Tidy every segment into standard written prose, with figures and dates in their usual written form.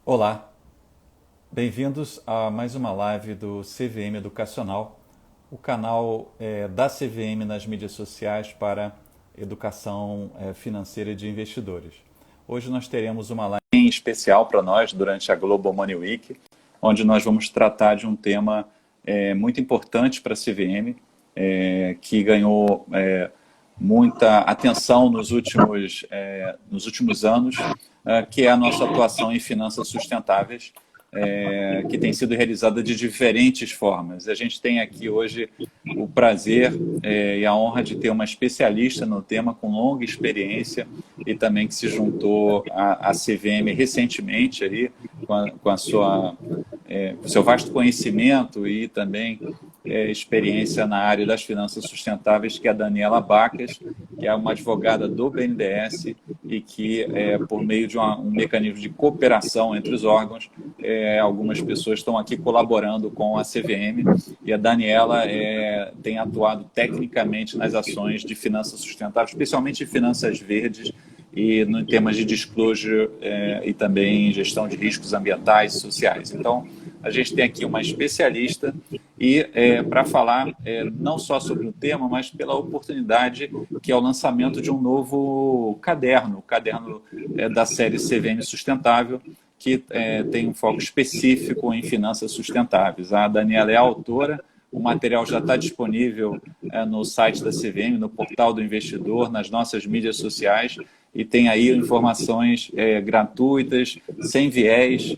Olá, bem-vindos a mais uma live do CVM Educacional, o canal da CVM nas mídias sociais para educação financeira de investidores. Hoje nós teremos uma live em especial para nós durante a Global Money Week, onde nós vamos tratar de um tema muito importante para a CVM, que ganhou muita atenção nos últimos anos, que é a nossa atuação em finanças sustentáveis, que tem sido realizada de diferentes formas. A gente tem aqui hoje o prazer e a honra de ter uma especialista no tema com longa experiência e também que se juntou à CVM recentemente aí, com a sua, com seu vasto conhecimento e também experiência na área das finanças sustentáveis, que é a Daniela Bacas, que é uma advogada do BNDES e que, por meio de um mecanismo de cooperação entre os órgãos, algumas pessoas estão aqui colaborando com a CVM e a Daniela tem atuado tecnicamente nas ações de finanças sustentáveis, especialmente de finanças verdes e em temas de disclosure e também gestão de riscos ambientais e sociais. Então, a gente tem aqui uma especialista e para falar não só sobre o tema, mas pela oportunidade que é o lançamento de um novo caderno, o caderno da série CVM Sustentável, que tem um foco específico em finanças sustentáveis. A Daniela é a autora, o material já está disponível no site da CVM, no portal do investidor, nas nossas mídias sociais, e tem aí informações gratuitas, sem viés,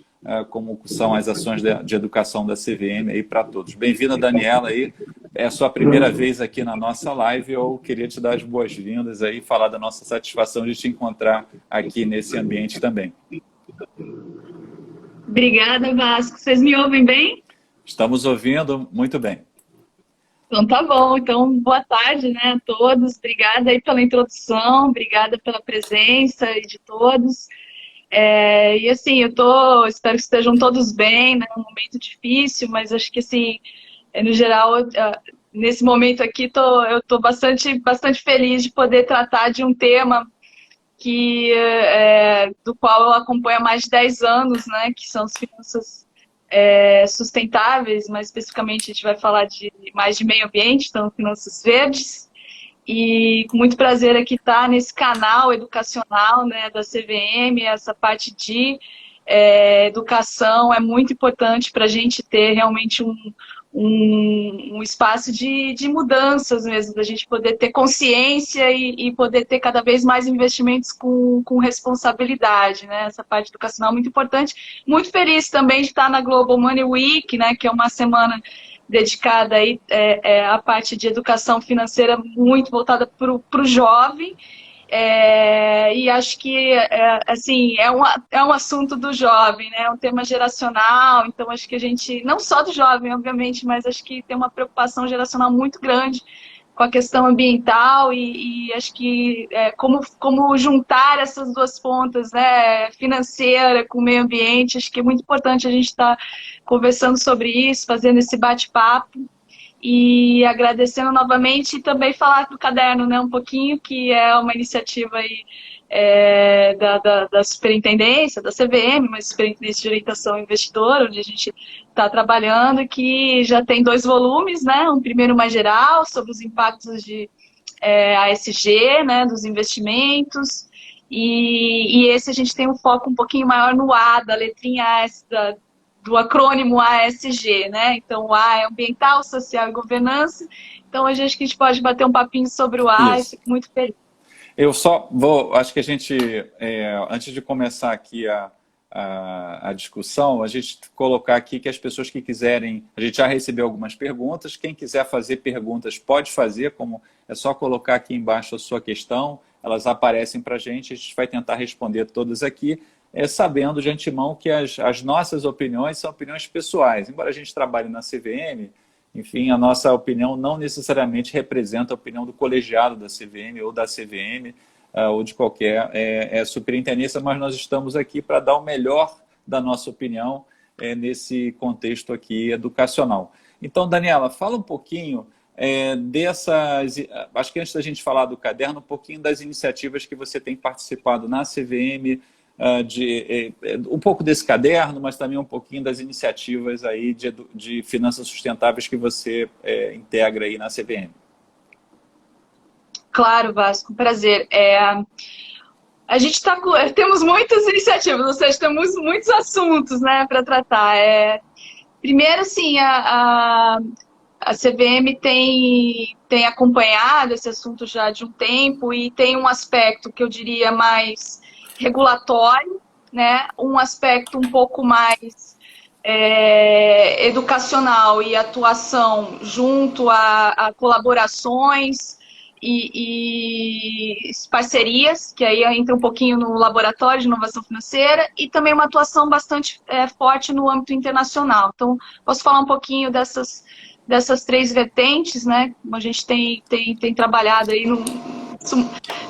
como são as ações de educação da CVM aí para todos. Bem-vinda, Daniela, aí. É a sua primeira vez aqui na nossa live. Eu queria te dar as boas-vindas aí, falar da nossa satisfação de te encontrar aqui nesse ambiente também. Obrigada, Vasco. Vocês me ouvem bem? Estamos ouvindo muito bem. Então tá bom. Então, boa tarde, né, a todos. Obrigada aí pela introdução, obrigada pela presença de todos. E assim, espero que estejam todos bem, né? É um momento difícil, mas acho que assim, no geral, nesse momento aqui, eu tô bastante feliz de poder tratar de um tema do qual eu acompanho há mais de 10 anos, né? Que são as finanças sustentáveis, mais especificamente a gente vai falar mais de meio ambiente, então finanças verdes. E com muito prazer aqui estar nesse canal educacional, né, da CVM. Essa parte de educação é muito importante para a gente ter realmente um espaço de mudanças mesmo, da gente poder ter consciência e poder ter cada vez mais investimentos com responsabilidade, né? Essa parte educacional é muito importante. Muito feliz também de estar na Global Money Week, né, que é uma semana dedicada aí, à parte de educação financeira muito voltada para o jovem. E acho que assim, é um assunto do jovem, né? É um tema geracional, então acho que a gente, não só do jovem, obviamente, mas acho que tem uma preocupação geracional muito grande com a questão ambiental e acho que como juntar essas duas pontas, né, financeira com o meio ambiente, acho que é muito importante a gente estar conversando sobre isso, fazendo esse bate-papo. E agradecendo novamente e também falar do caderno, né, um pouquinho, que é uma iniciativa aí, da Superintendência, da CVM, mas Superintendência de Orientação ao Investidor, onde a gente está trabalhando, que já tem 2 volumes, né, um primeiro mais geral, sobre os impactos de ASG, né, dos investimentos, e esse a gente tem um foco um pouquinho maior no A, da letrinha A, do acrônimo ASG, né? Então, o A é ambiental, social e governança. Então, hoje acho que a gente pode bater um papinho sobre o A e Isso. fico muito feliz. Eu só vou, acho que a gente, antes de começar aqui a discussão, a gente colocar aqui que as pessoas que quiserem, a gente já recebeu algumas perguntas, quem quiser fazer perguntas pode fazer, como é só colocar aqui embaixo a sua questão, elas aparecem para a gente vai tentar responder todas aqui, sabendo de antemão que as nossas opiniões são opiniões pessoais. Embora a gente trabalhe na CVM, enfim, a nossa opinião não necessariamente representa a opinião do colegiado da CVM ou da CVM ou de qualquer superintendência, mas nós estamos aqui para dar o melhor da nossa opinião nesse contexto aqui educacional. Então, Daniela, fala um pouquinho acho que antes da gente falar do caderno, um pouquinho das iniciativas que você tem participado na CVM, um pouco desse caderno, mas também um pouquinho das iniciativas aí de finanças sustentáveis que você integra aí na CVM. Claro, Vasco, prazer. A gente temos muitas iniciativas, ou seja, temos muitos assuntos, né, para tratar. Primeiro, sim, a CVM tem acompanhado esse assunto já de um tempo e tem um aspecto que eu diria mais regulatório, né? Um aspecto um pouco mais educacional e atuação junto a colaborações e parcerias, que aí entra um pouquinho no laboratório de inovação financeira, e também uma atuação bastante forte no âmbito internacional. Então, posso falar um pouquinho dessas três vertentes, né? A gente tem trabalhado aí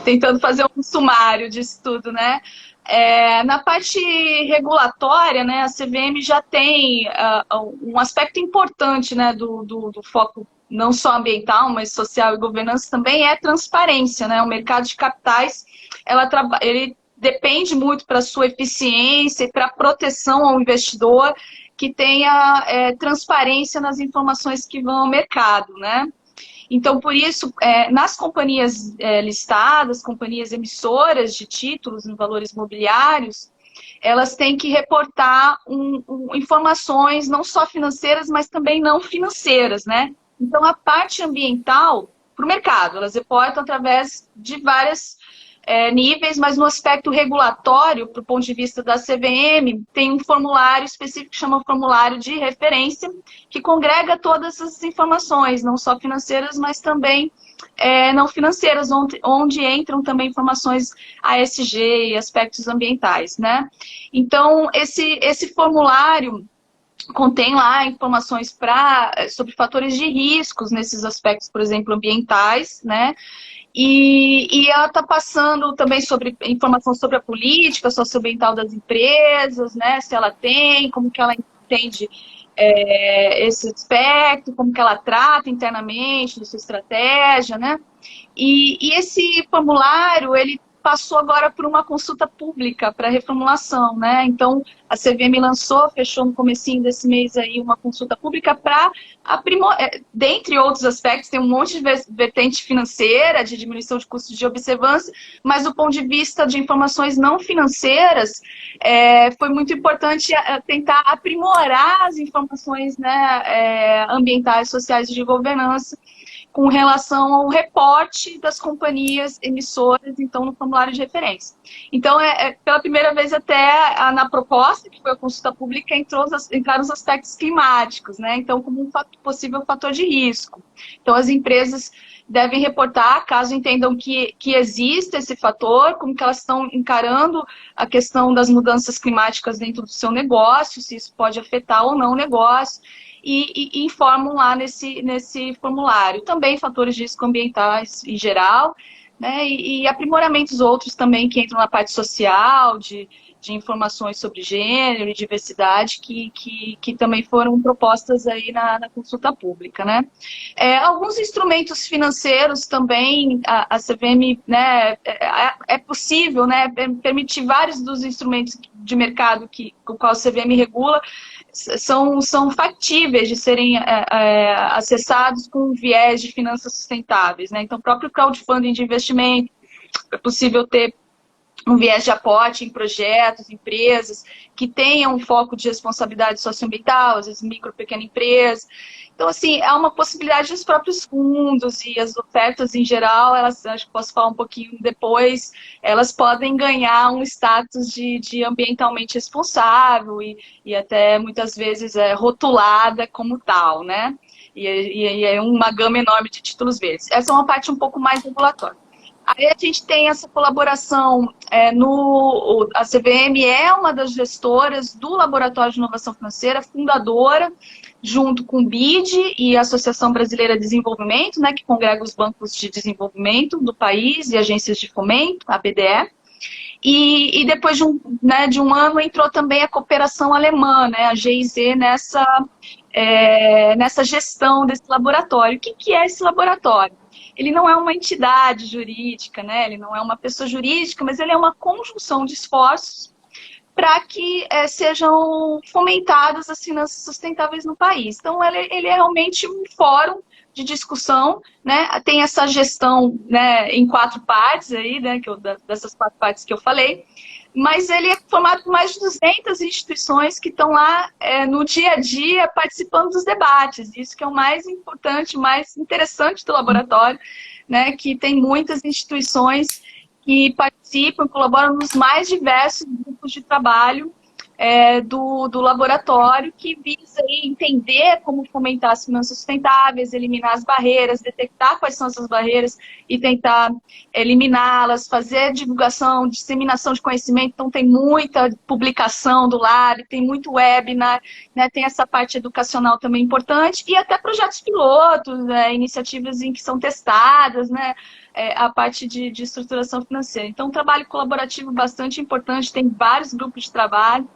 tentando fazer um sumário disso tudo, né? Na parte regulatória, né, a CVM já tem um aspecto importante, né, do foco não só ambiental, mas social e governança também é transparência, né? O mercado de capitais, ele depende muito para sua eficiência e para proteção ao investidor que tenha transparência nas informações que vão ao mercado, né? Então, por isso, nas companhias listadas, companhias emissoras de títulos em valores imobiliários, elas têm que reportar informações não só financeiras, mas também não financeiras, né? Então, a parte ambiental para o mercado, elas reportam através de vários níveis, mas no aspecto regulatório, para o ponto de vista da CVM, tem um formulário específico que chama formulário de referência, que congrega todas essas informações, não só financeiras, mas também não financeiras, onde entram também informações ASG e aspectos ambientais, né? Então, esse formulário contém lá informações sobre fatores de riscos nesses aspectos, por exemplo, ambientais, né? E ela está passando também informação sobre a política socioambiental das empresas, né? Se ela tem, como que ela entende esse aspecto, como que ela trata internamente da sua estratégia, né? E esse formulário, ele passou agora por uma consulta pública para reformulação, né? Então, a CVM fechou no comecinho desse mês aí uma consulta pública para aprimorar, dentre outros aspectos, tem um monte de vertente financeira, de diminuição de custos de observância, mas do ponto de vista de informações não financeiras, foi muito importante tentar aprimorar as informações, né, ambientais, sociais e de governança, com relação ao reporte das companhias emissoras, então, no formulário de referência. Então, pela primeira vez até na proposta, que foi a consulta pública, entraram os aspectos climáticos, né? Então, como um possível fator de risco. Então, as empresas devem reportar, caso entendam que existe esse fator, como que elas estão encarando a questão das mudanças climáticas dentro do seu negócio, se isso pode afetar ou não o negócio, e informam lá nesse formulário. Também fatores de risco ambientais em geral, né, e aprimoramentos outros também que entram na parte social, de informações sobre gênero e diversidade, que também foram propostas aí na consulta pública, né. Alguns instrumentos financeiros também, a CVM, né, é possível, né, permitir vários dos instrumentos de mercado com o qual a CVM regula, são factíveis de serem acessados com viés de finanças sustentáveis, né? Então, o próprio crowdfunding de investimento, é possível ter um viés de aporte em projetos, empresas que tenham um foco de responsabilidade socioambiental, às vezes micro, pequena empresa. Então, assim, há uma possibilidade dos próprios fundos e as ofertas em geral, acho que posso falar um pouquinho depois, elas podem ganhar um status de ambientalmente responsável e até muitas vezes rotulada como tal, né? E é uma gama enorme de títulos verdes. Essa é uma parte um pouco mais regulatória. Aí a gente tem essa colaboração, a CVM é uma das gestoras do Laboratório de Inovação Financeira, fundadora, junto com o BID e a Associação Brasileira de Desenvolvimento, né, que congrega os bancos de desenvolvimento do país e agências de fomento, a BDE. E depois de um ano entrou também a cooperação alemã, né, a GIZ, nessa gestão desse laboratório. O que é esse laboratório? Ele não é uma entidade jurídica, né? Ele não é uma pessoa jurídica, mas ele é uma conjunção de esforços para que sejam fomentadas as finanças sustentáveis no país. Então, ele é realmente um fórum de discussão, né? Tem essa gestão, né, em 4 partes aí, né, dessas 4 partes que eu falei, mas ele é formado por mais de 200 instituições que estão lá no dia a dia participando dos debates. Isso que é o mais importante, mais interessante do laboratório, né, que tem muitas instituições que participam, colaboram nos mais diversos grupos de trabalho do laboratório, que visa aí entender como fomentar as finanças sustentáveis, eliminar as barreiras, detectar quais são essas barreiras e tentar eliminá-las, fazer divulgação, disseminação de conhecimento. Então tem muita publicação do lab, tem muito webinar, né, tem essa parte educacional também importante, e até projetos pilotos, iniciativas em que são testadas, né, a parte de estruturação financeira. Então, um trabalho colaborativo bastante importante, tem vários grupos de trabalho.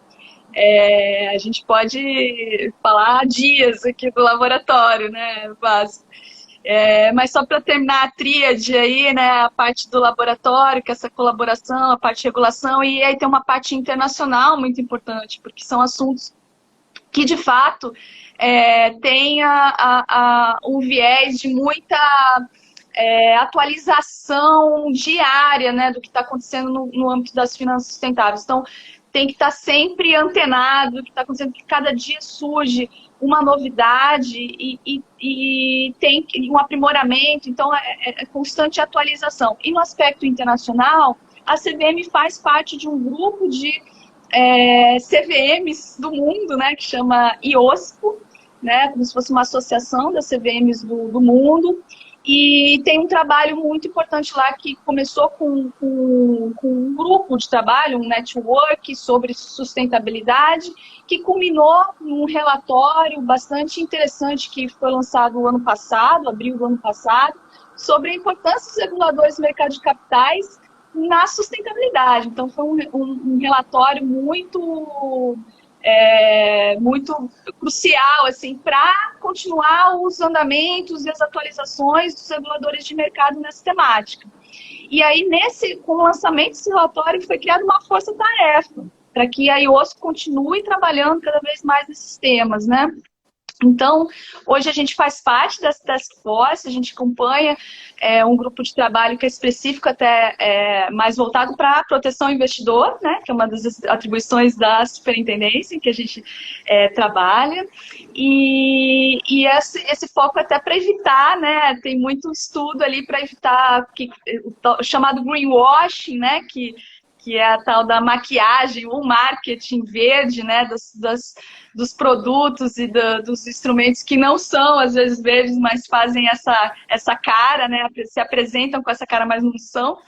A gente pode falar dias aqui do laboratório, né, Vaz? Mas só para terminar a tríade aí, né, a parte do laboratório, que é essa colaboração, a parte de regulação, e aí tem uma parte internacional muito importante, porque são assuntos que, de fato, tem um viés de muita atualização diária, né, do que está acontecendo no âmbito das finanças sustentáveis. Então, tem que estar sempre antenado do que está acontecendo, porque cada dia surge uma novidade e tem um aprimoramento, então é constante atualização. E no aspecto internacional, a CVM faz parte de um grupo de CVMs do mundo, né, que chama IOSCO, né, como se fosse uma associação das CVMs do mundo. E tem um trabalho muito importante lá que começou com um grupo de trabalho, um network sobre sustentabilidade, que culminou num relatório bastante interessante que foi lançado no ano passado, abril do ano passado, sobre a importância dos reguladores do mercado de capitais na sustentabilidade. Então, foi um relatório muito crucial assim, para continuar os andamentos e as atualizações dos reguladores de mercado nessa temática. E aí, com o lançamento desse relatório, foi criada uma força-tarefa para que a IOSCO continue trabalhando cada vez mais nesses temas, né? Então, hoje a gente faz parte dessa task force, a gente acompanha um grupo de trabalho que é específico até mais voltado para a proteção ao investidor, né, que é uma das atribuições da superintendência em que a gente trabalha, e esse foco até para evitar, né, tem muito estudo ali para evitar o chamado greenwashing, né, que é a tal da maquiagem ou marketing verde, né, dos produtos e dos instrumentos que não são, às vezes, verdes, mas fazem essa cara, né, se apresentam com essa cara, mas não são.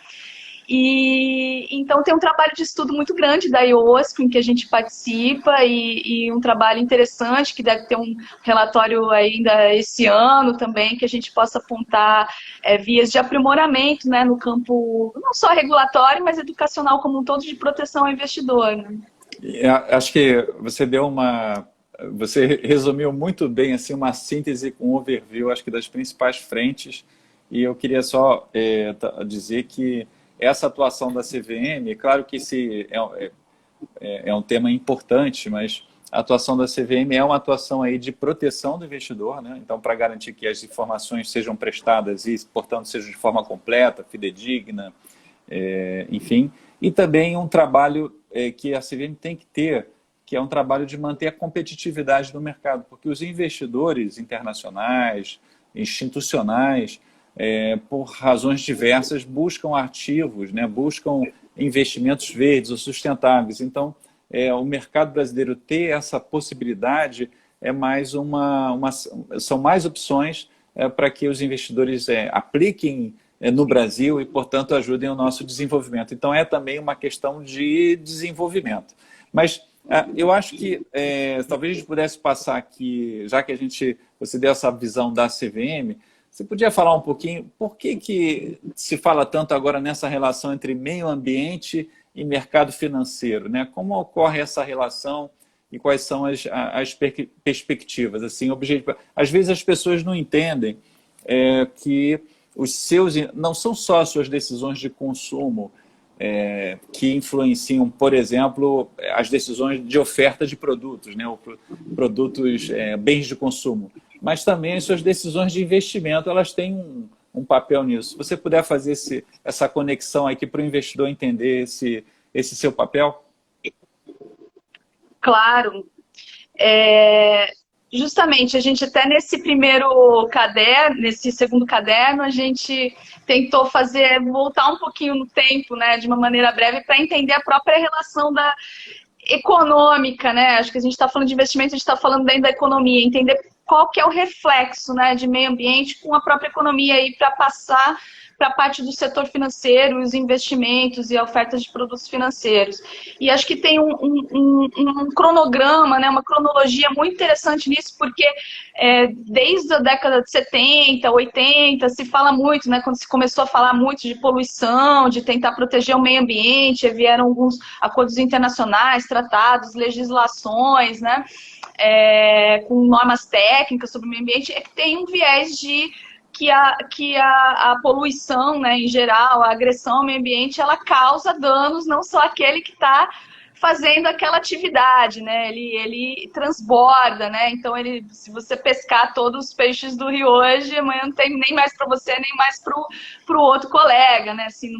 E então tem um trabalho de estudo muito grande da IOSCO em que a gente participa e um trabalho interessante que deve ter um relatório ainda esse ano também que a gente possa apontar vias de aprimoramento, né, no campo não só regulatório, mas educacional como um todo de proteção ao investidor, né? Acho que você resumiu muito bem assim, uma síntese com um overview, acho que das principais frentes, e eu queria só dizer que essa atuação da CVM, claro que esse é um tema importante, mas a atuação da CVM é uma atuação aí de proteção do investidor, né? Então, para garantir que as informações sejam prestadas e, portanto, sejam de forma completa, fidedigna, enfim. E também um trabalho que a CVM tem que ter, que é um trabalho de manter a competitividade do mercado, porque os investidores internacionais, institucionais, por razões diversas, buscam ativos, né? Buscam investimentos verdes ou sustentáveis. Então, o mercado brasileiro ter essa possibilidade são mais opções para que os investidores apliquem no Brasil e, portanto, ajudem o nosso desenvolvimento. Então, é também uma questão de desenvolvimento. Mas eu acho que talvez a gente pudesse passar aqui, já que você deu essa visão da CVM, você podia falar um pouquinho por que se fala tanto agora nessa relação entre meio ambiente e mercado financeiro, né? Como ocorre essa relação e quais são as perspectivas? Assim, às vezes as pessoas não entendem que não são só as suas decisões de consumo que influenciam, por exemplo, as decisões de oferta de produtos, né? Produtos, bens de consumo. Mas também as suas decisões de investimento, elas têm um papel nisso. Se você puder fazer essa conexão aqui para o investidor entender esse seu papel? Claro. Justamente, a gente até nesse primeiro caderno, nesse segundo caderno, a gente tentou voltar um pouquinho no tempo, né, de uma maneira breve, para entender a própria relação econômica, né? Acho que a gente está falando de investimento, a gente está falando dentro da economia, entender qual que é o reflexo, né, de meio ambiente com a própria economia aí para passar para a parte do setor financeiro, os investimentos e a oferta de produtos financeiros. E acho que tem um cronograma, né, uma cronologia muito interessante nisso, porque desde a década de 70, 80, se fala muito, né, quando se começou a falar muito de poluição, de tentar proteger o meio ambiente, vieram alguns acordos internacionais, tratados, legislações, né, com normas técnicas sobre o meio ambiente, que tem um viés de que a poluição, né, em geral, a agressão ao meio ambiente, ela causa danos, não só aquele que está fazendo aquela atividade, né, ele transborda, né, então se você pescar todos os peixes do rio hoje, amanhã não tem nem mais para você, nem mais para o outro colega, né, assim,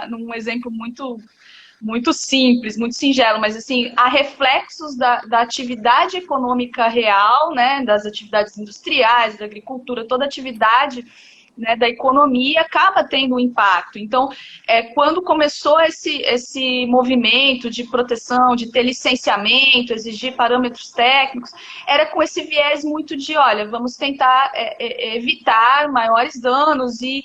num exemplo muito simples, muito singelo, mas assim, há reflexos da atividade econômica real, né, das atividades industriais, da agricultura, toda atividade, né, da economia acaba tendo um impacto. Então, quando começou esse movimento de proteção, de ter licenciamento, exigir parâmetros técnicos, era com esse viés muito de, olha, vamos tentar evitar maiores danos e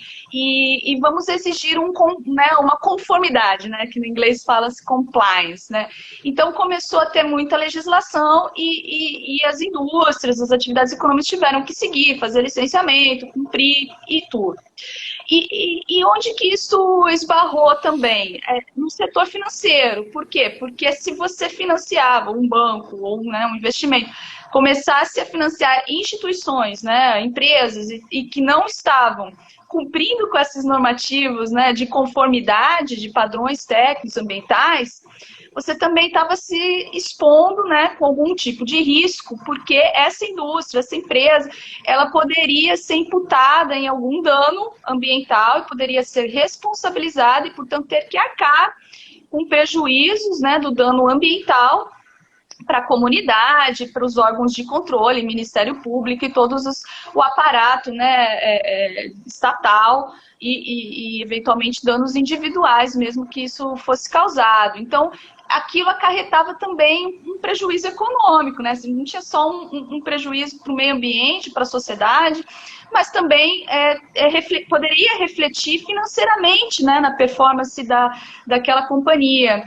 vamos exigir uma conformidade, né, que no inglês fala-se compliance, né? Então, começou a ter muita legislação e as indústrias, as atividades econômicas tiveram que seguir, fazer licenciamento, cumprir e tudo. E onde que isso esbarrou também? No setor financeiro. Por quê? Porque se você financiava um banco ou, né, um investimento, começasse a financiar instituições, né, empresas, e que não estavam cumprindo com esses normativos, né, de conformidade, de padrões técnicos ambientais, você também estava se expondo, né, com algum tipo de risco, porque essa indústria, essa empresa, ela poderia ser imputada em algum dano ambiental e poderia ser responsabilizada e, portanto, ter que arcar com prejuízos, né, do dano ambiental para a comunidade, para os órgãos de controle, Ministério Público e o aparato, né, estatal e, eventualmente, danos individuais, mesmo que isso fosse causado. Então, aquilo acarretava também um prejuízo econômico, né? Não tinha só um prejuízo para o meio ambiente, para a sociedade, mas também poderia refletir financeiramente, né, na performance daquela companhia.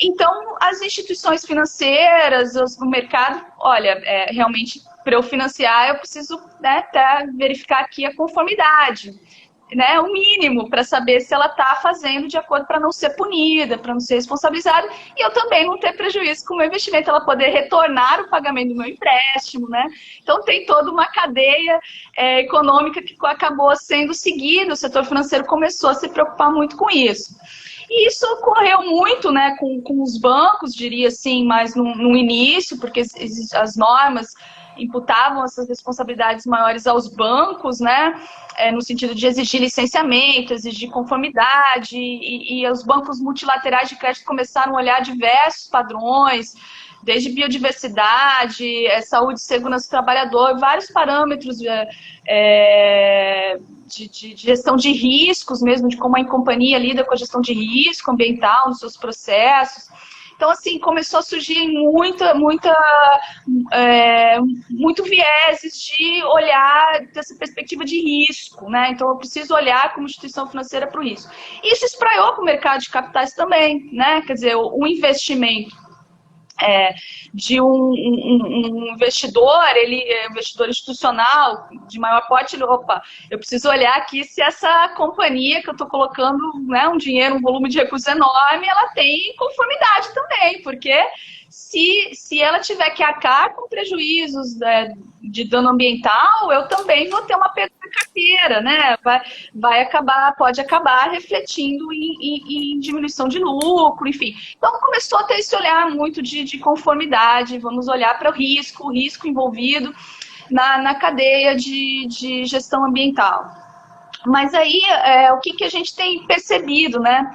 Então, as instituições financeiras, o mercado, olha, realmente, para eu financiar, eu preciso, né, verificar aqui a conformidade, né, o mínimo para saber se ela está fazendo de acordo para não ser punida, para não ser responsabilizada, e eu também não ter prejuízo com o meu investimento, ela poder retornar o pagamento do meu empréstimo, né? Então tem toda uma cadeia econômica que acabou sendo seguida, o setor financeiro começou a se preocupar muito com isso. E isso ocorreu muito, né, com os bancos, diria assim, mas no início, porque as normas imputavam essas responsabilidades maiores aos bancos, né, no sentido de exigir licenciamento, exigir conformidade, e os bancos multilaterais de crédito começaram a olhar diversos padrões, desde biodiversidade, saúde e segurança do trabalhador, vários parâmetros de gestão de riscos mesmo, de como a companhia lida com a gestão de risco ambiental nos seus processos. Então, assim, começou a surgir muito vieses de olhar dessa perspectiva de risco, né? Então, eu preciso olhar como instituição financeira para o risco. Isso espraiou para o mercado de capitais também, né? Quer dizer, o investimento de um investidor, investidor institucional de maior porte, eu preciso olhar aqui se essa companhia que eu estou colocando, né, um dinheiro, um volume de recursos enorme, ela tem conformidade também, porque se ela tiver que arcar com prejuízos, né, de dano ambiental, eu também vou ter uma perda na carteira, né? Pode acabar refletindo em diminuição de lucro, enfim. Então começou a ter esse olhar muito de conformidade, vamos olhar para o risco envolvido na cadeia de gestão ambiental. Mas aí, o que a gente tem percebido, né?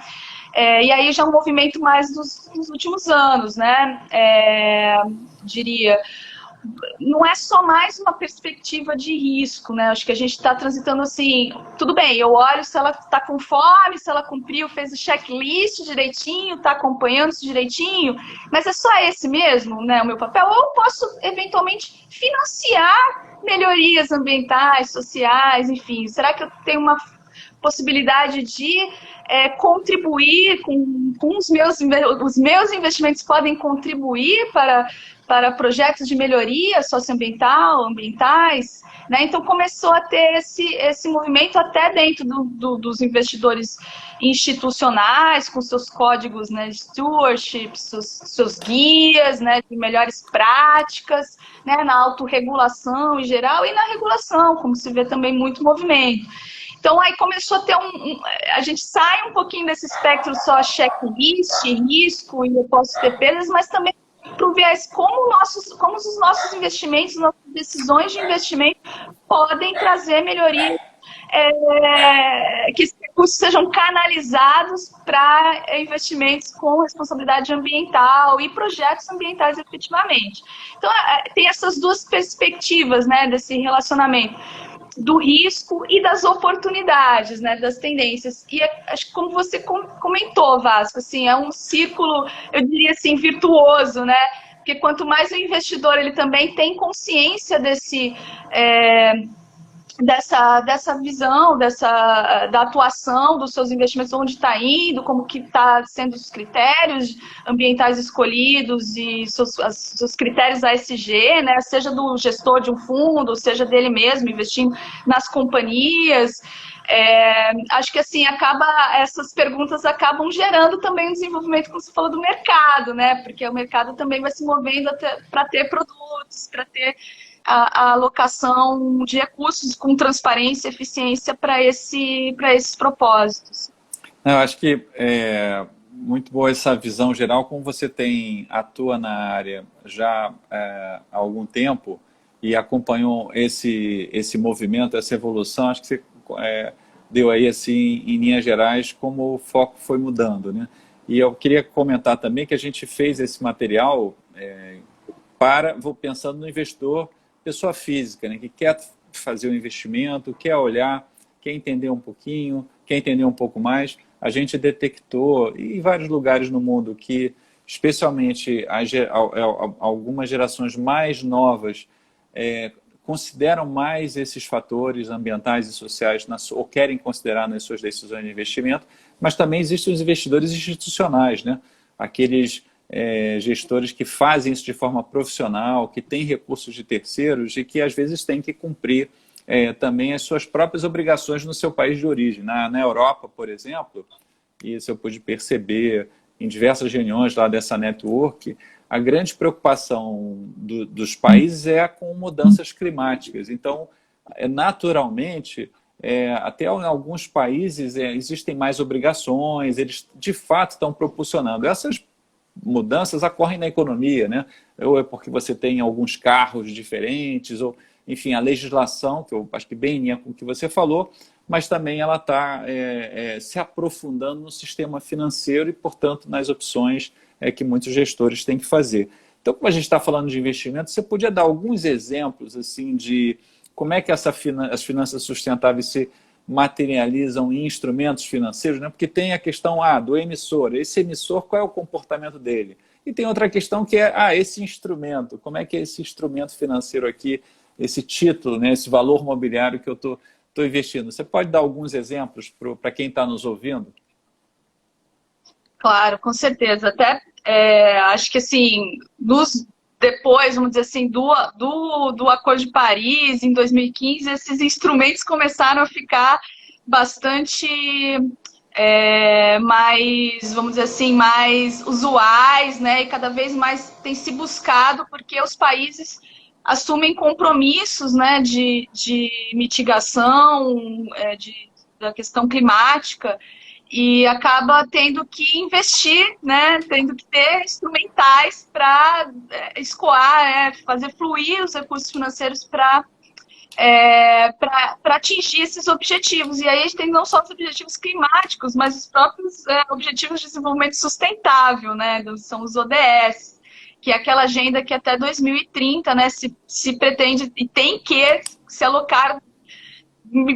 E aí já é um movimento mais dos últimos anos, né? Diria, não é só mais uma perspectiva de risco, né? Acho que a gente está transitando assim, tudo bem, eu olho se ela está conforme, se ela cumpriu, fez o checklist direitinho, está acompanhando isso direitinho, mas é só esse mesmo, né, o meu papel? Ou eu posso, eventualmente, financiar melhorias ambientais, sociais, enfim, será que eu tenho uma possibilidade de contribuir com os meus investimentos podem contribuir para projetos de melhoria socioambiental, ambientais, né? Então começou a ter esse movimento até dentro dos investidores institucionais, com seus códigos, né, de stewardship, seus guias, né, de melhores práticas, né, na autorregulação em geral e na regulação, como se vê também muito movimento. Então, aí começou a ter a gente sai um pouquinho desse espectro só checklist, risco, e eu posso ter perdas, mas também para o viés como os nossos investimentos, nossas decisões de investimento podem trazer melhorias, que esses recursos sejam canalizados para investimentos com responsabilidade ambiental e projetos ambientais efetivamente. Então, tem essas duas perspectivas, né, desse relacionamento do risco e das oportunidades, né, das tendências. E acho que como você comentou, Vasco, assim, é um círculo, eu diria assim, virtuoso, né? Porque quanto mais o investidor ele também tem consciência dessa visão, da atuação dos seus investimentos, onde está indo, como que está sendo os critérios ambientais escolhidos e seus critérios ASG, né? Seja do gestor de um fundo, seja dele mesmo, investindo nas companhias. Acho que assim, essas perguntas acabam gerando também um desenvolvimento, como você falou, do mercado, né? Porque o mercado também vai se movendo para ter produtos, para ter a alocação de recursos com transparência e eficiência para esses propósitos. Eu acho que é muito boa essa visão geral, como você atua na área já há algum tempo e acompanhou esse movimento, essa evolução, acho que você deu aí assim, em linhas gerais, como o foco foi mudando, né? E eu queria comentar também que a gente fez esse material vou pensando no investidor, pessoa física, né, que quer fazer o investimento, quer olhar, quer entender um pouquinho, quer entender um pouco mais. A gente detectou em vários lugares no mundo que, especialmente algumas gerações mais novas, consideram mais esses fatores ambientais e sociais, ou querem considerar nas suas decisões de investimento, mas também existem os investidores institucionais, né? Aqueles gestores que fazem isso de forma profissional, que têm recursos de terceiros e que às vezes têm que cumprir também as suas próprias obrigações no seu país de origem. Na Europa, por exemplo, isso eu pude perceber em diversas reuniões lá dessa network, a grande preocupação dos países é com mudanças climáticas. Então, naturalmente, até em alguns países existem mais obrigações, eles de fato estão propulsionando. Essas mudanças ocorrem na economia, né? Ou é porque você tem alguns carros diferentes, ou, enfim, a legislação, que eu acho que bem em linha com o que você falou, mas também ela está se aprofundando no sistema financeiro e, portanto, nas opções que muitos gestores têm que fazer. Então, como a gente está falando de investimento, você podia dar alguns exemplos assim, de como é que as finanças sustentáveis se materializam em instrumentos financeiros, né? Porque tem a questão do emissor. Esse emissor, qual é o comportamento dele? E tem outra questão que é esse instrumento. Como é que é esse instrumento financeiro aqui, esse título, né? Esse valor mobiliário que eu estou investindo? Você pode dar alguns exemplos para quem está nos ouvindo? Claro, com certeza. Até acho que assim, depois, vamos dizer assim, do Acordo de Paris, em 2015, esses instrumentos começaram a ficar bastante mais, vamos dizer assim, mais usuais, né? E cada vez mais tem se buscado, porque os países assumem compromissos, né, de mitigação, da questão climática, e acaba tendo que investir, né, tendo que ter instrumentais para escoar, fazer fluir os recursos financeiros para atingir esses objetivos. E aí a gente tem não só os objetivos climáticos, mas os próprios objetivos de desenvolvimento sustentável, né? São os ODS, que é aquela agenda que até 2030, né, se pretende e tem que se alocar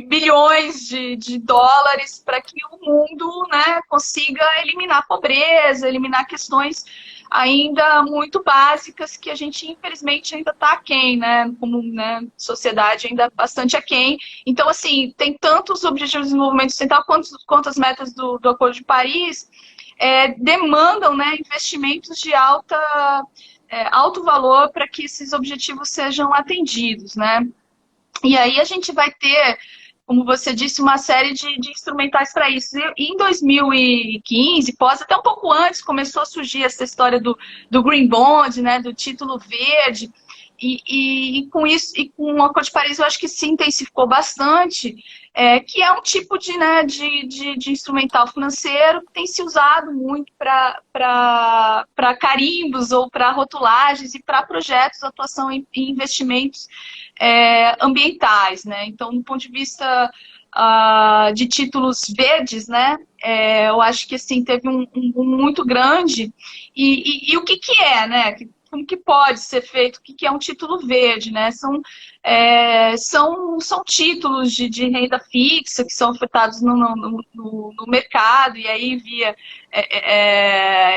bilhões de dólares para que o mundo, né, consiga eliminar a pobreza, eliminar questões ainda muito básicas que a gente, infelizmente, ainda está aquém, né, como, né, sociedade ainda bastante aquém. Então, assim, tem tantos objetivos de desenvolvimento sustentável quanto as metas do Acordo de Paris demandam, né, investimentos de alto valor para que esses objetivos sejam atendidos, né? E aí a gente vai ter, como você disse, uma série de instrumentais para isso. E em 2015, até um pouco antes, começou a surgir essa história do Green Bond, né, do título verde. E com isso, e com o Acordo de Paris, eu acho que se intensificou bastante, que é um tipo de instrumental financeiro que tem se usado muito para carimbos ou para rotulagens e para projetos, atuação em investimentos ambientais, né? Então, do ponto de vista de títulos verdes, né? Eu acho que assim teve um boom muito grande. E o que é, né? Como que pode ser feito? O que é um título verde, né? São títulos de renda fixa que são ofertados no mercado, e aí via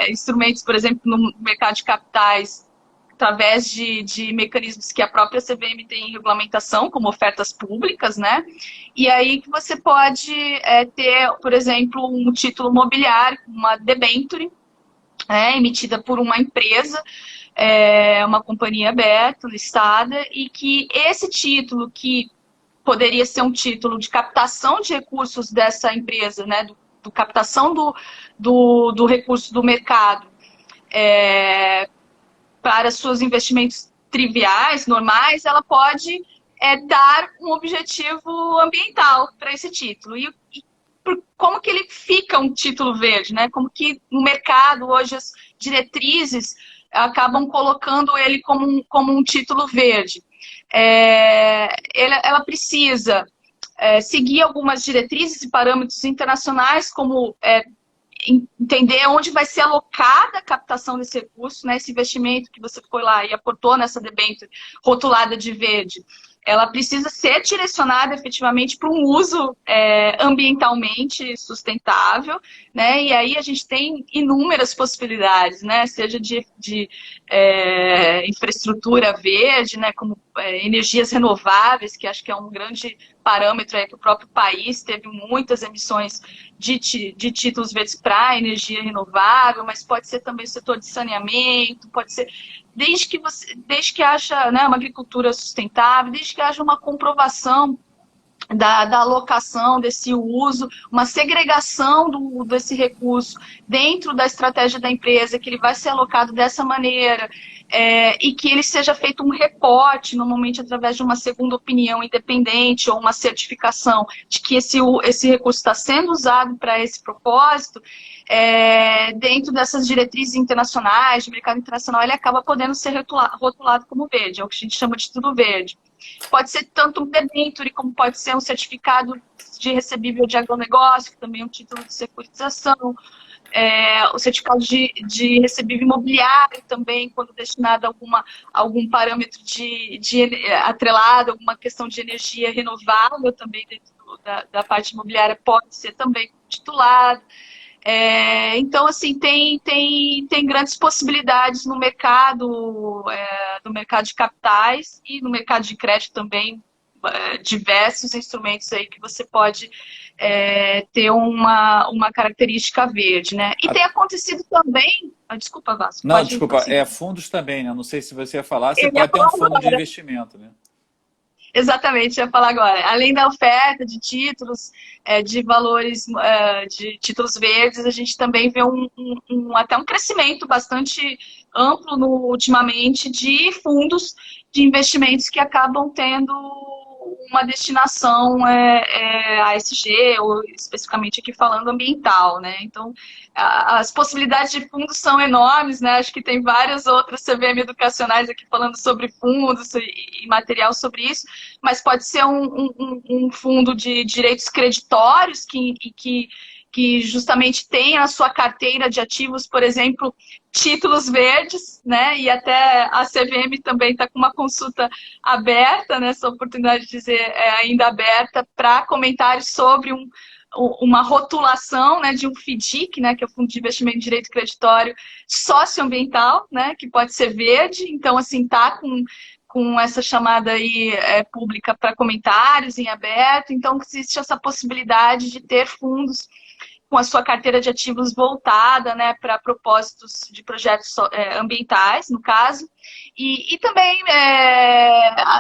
instrumentos, por exemplo, no mercado de capitais, através de mecanismos que a própria CVM tem em regulamentação, como ofertas públicas, né? E aí que você pode ter, por exemplo, um título mobiliário, uma debenture, emitida por uma empresa, uma companhia aberta, listada, e que esse título, que poderia ser um título de captação de recursos dessa empresa, né, captação do recurso do mercado, para seus investimentos triviais, normais, ela pode dar um objetivo ambiental para esse título. E como que ele fica um título verde, né? Como que no mercado, hoje, as diretrizes acabam colocando ele como um título verde. Ela precisa seguir algumas diretrizes e parâmetros internacionais, como entender onde vai ser alocada a captação desse recurso, né? Esse investimento que você foi lá e aportou nessa debênture rotulada de verde, ela precisa ser direcionada efetivamente para um uso ambientalmente sustentável, né? E aí a gente tem inúmeras possibilidades, né? Seja de infraestrutura verde, né? Como energias renováveis, que acho que é um grande parâmetro que o próprio país teve muitas emissões de títulos verdes para energia renovável, mas pode ser também o setor de saneamento, pode ser desde que haja, né, uma agricultura sustentável, desde que haja uma comprovação da alocação desse uso, uma segregação desse recurso dentro da estratégia da empresa, que ele vai ser alocado dessa maneira, e que ele seja feito um reporte, normalmente através de uma segunda opinião independente ou uma certificação de que esse recurso está sendo usado para esse propósito, dentro dessas diretrizes internacionais, de mercado internacional, ele acaba podendo ser rotulado como verde, é o que a gente chama de título verde. Pode ser tanto um debenture, como pode ser um certificado de recebível de agronegócio, que também é um título de securitização, o certificado de recebível imobiliário também, quando destinado a algum parâmetro atrelado, alguma questão de energia renovável também dentro da parte imobiliária, pode ser também titulado. Então, assim, tem grandes possibilidades no mercado, no mercado de capitais e no mercado de crédito também, diversos instrumentos aí que você pode ter uma característica verde, né? E tem acontecido também... Desculpa, Vasco. Não, desculpa, fundos também, né? Não sei se você ia falar, você pode ter um fundo de investimento, né? Exatamente, eu ia falar agora. Além da oferta de títulos, de valores, de títulos verdes, a gente também vê até um crescimento bastante amplo ultimamente de fundos de investimentos que acabam tendo uma destinação ASG, ou especificamente aqui falando ambiental, né? Então, as possibilidades de fundos são enormes, né? Acho que tem várias outras CVM educacionais aqui falando sobre fundos e material sobre isso, mas pode ser um fundo de direitos creditórios que justamente tem a sua carteira de ativos, por exemplo, títulos verdes, né? E até a CVM também está com uma consulta aberta, né? Essa oportunidade de dizer ainda aberta para comentários sobre uma rotulação, né, de um FDIC, né, que é o Fundo de Investimento em Direito Creditório Socioambiental, né, que pode ser verde. Então, assim, tá com essa chamada aí pública para comentários em aberto. Então, existe essa possibilidade de ter fundos com a sua carteira de ativos voltada, né, para propósitos de projetos ambientais, no caso, e também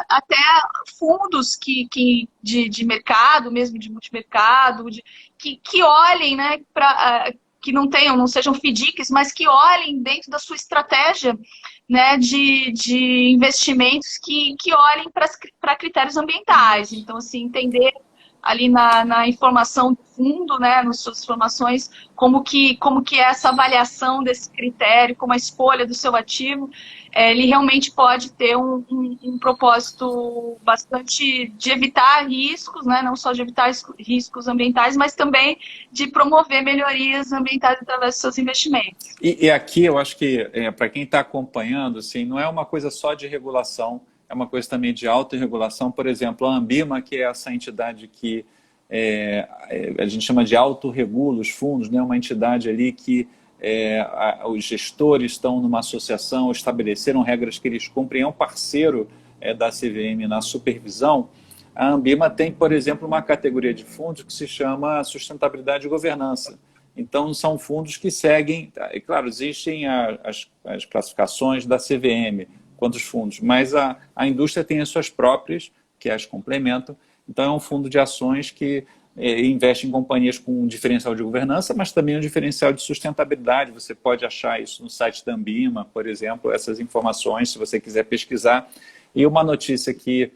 até fundos de mercado, mesmo de multimercado, que olhem, né, que não sejam FDICs, mas que olhem dentro da sua estratégia, né, de investimentos que olhem para critérios ambientais. Então, assim, entender ali na informação do fundo, né, nas suas informações, como que é essa avaliação desse critério, como a escolha do seu ativo, ele realmente pode ter um propósito bastante de evitar riscos, né, não só de evitar riscos ambientais, mas também de promover melhorias ambientais através dos seus investimentos. E aqui eu acho que, para quem está acompanhando, assim, não é uma coisa só de regulação, é uma coisa também de autorregulação. Por exemplo, a Ambima, que é essa entidade que a gente chama de autorregula os fundos, né? Uma entidade ali que os gestores estão numa associação, estabeleceram regras que eles cumprem, é um parceiro da CVM na supervisão. A Ambima tem, por exemplo, uma categoria de fundos que se chama sustentabilidade e governança. Então, são fundos que seguem, e claro, existem as classificações da CVM, quantos fundos, mas a indústria tem as suas próprias, que as complementam. Então, é um fundo de ações que investe em companhias com um diferencial de governança, mas também um diferencial de sustentabilidade. Você pode achar isso no site da Ambima, por exemplo, essas informações, se você quiser pesquisar. E uma notícia que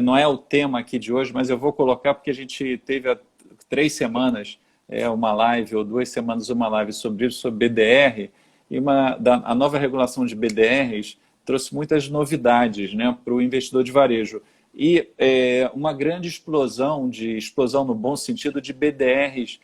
não é o tema aqui de hoje, mas eu vou colocar porque a gente teve há 3 semanas uma live, ou 2 semanas uma live sobre isso, sobre BDR, e a nova regulação de BDRs trouxe muitas novidades, né, para o investidor de varejo. E uma grande explosão no bom sentido, de BDRs,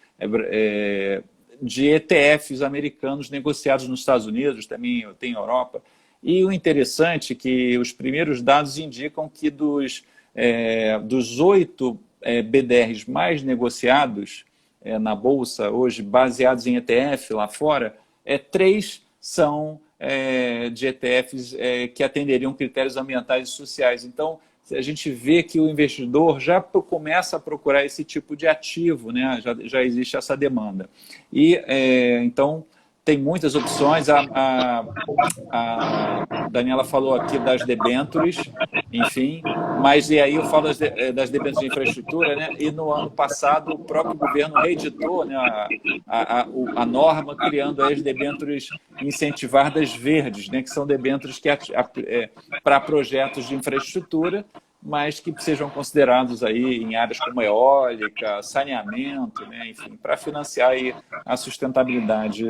de ETFs americanos negociados nos Estados Unidos, também tem Europa. E o interessante é que os primeiros dados indicam que dos 8 BDRs mais negociados na Bolsa, hoje baseados em ETF lá fora, 3 são de ETFs que atenderiam critérios ambientais e sociais. Então, a gente vê que o investidor já começa a procurar esse tipo de ativo, né? Já existe essa demanda. E, então, tem muitas opções. A Daniela falou aqui das debêntures, enfim, mas e aí eu falo das debêntures de infraestrutura, né? E no ano passado o próprio governo reeditou, né, a norma, criando as debêntures incentivadas verdes, né, que são debêntures para projetos de infraestrutura, mas que sejam considerados aí em áreas como eólica, saneamento, né, enfim, para financiar aí a sustentabilidade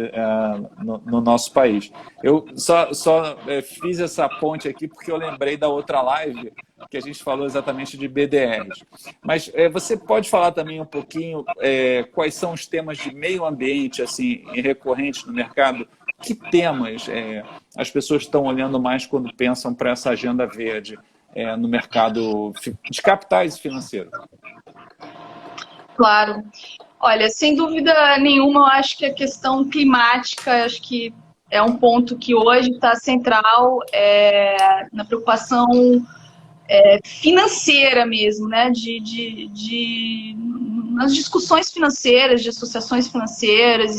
no nosso país. Eu só fiz essa ponte aqui porque eu lembrei da outra live que a gente falou exatamente de BDRs. Mas você pode falar também um pouquinho quais são os temas de meio ambiente assim, recorrentes no mercado? Que temas as pessoas estão olhando mais quando pensam para essa agenda verde no mercado de capitais financeiros? Claro. Olha, sem dúvida nenhuma, eu acho que a questão climática, acho que é um ponto que hoje está central na preocupação financeira mesmo, né? Nas discussões financeiras, de associações financeiras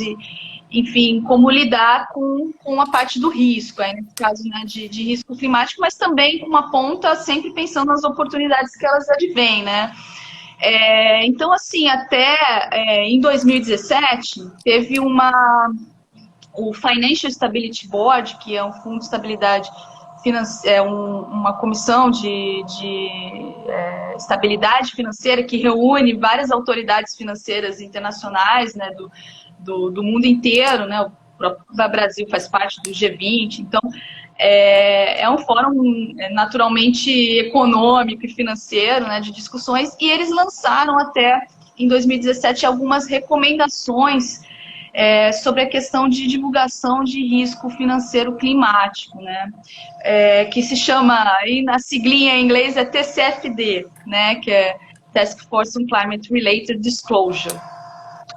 enfim, como lidar com a parte do risco, aí nesse caso, né, de risco climático, mas também com uma ponta sempre pensando nas oportunidades que elas advêm, né? Então, assim, até em 2017, teve o Financial Stability Board, que é um fundo de estabilidade financeira, uma comissão de estabilidade financeira que reúne várias autoridades financeiras internacionais, né, do mundo inteiro, né? O próprio Brasil faz parte do G20, então é um fórum naturalmente econômico e financeiro, né, de discussões, e eles lançaram até em 2017 algumas recomendações sobre a questão de divulgação de risco financeiro climático, né? Que se chama, aí na siglinha em inglês é TCFD, né? Que é Task Force on Climate Related Disclosure.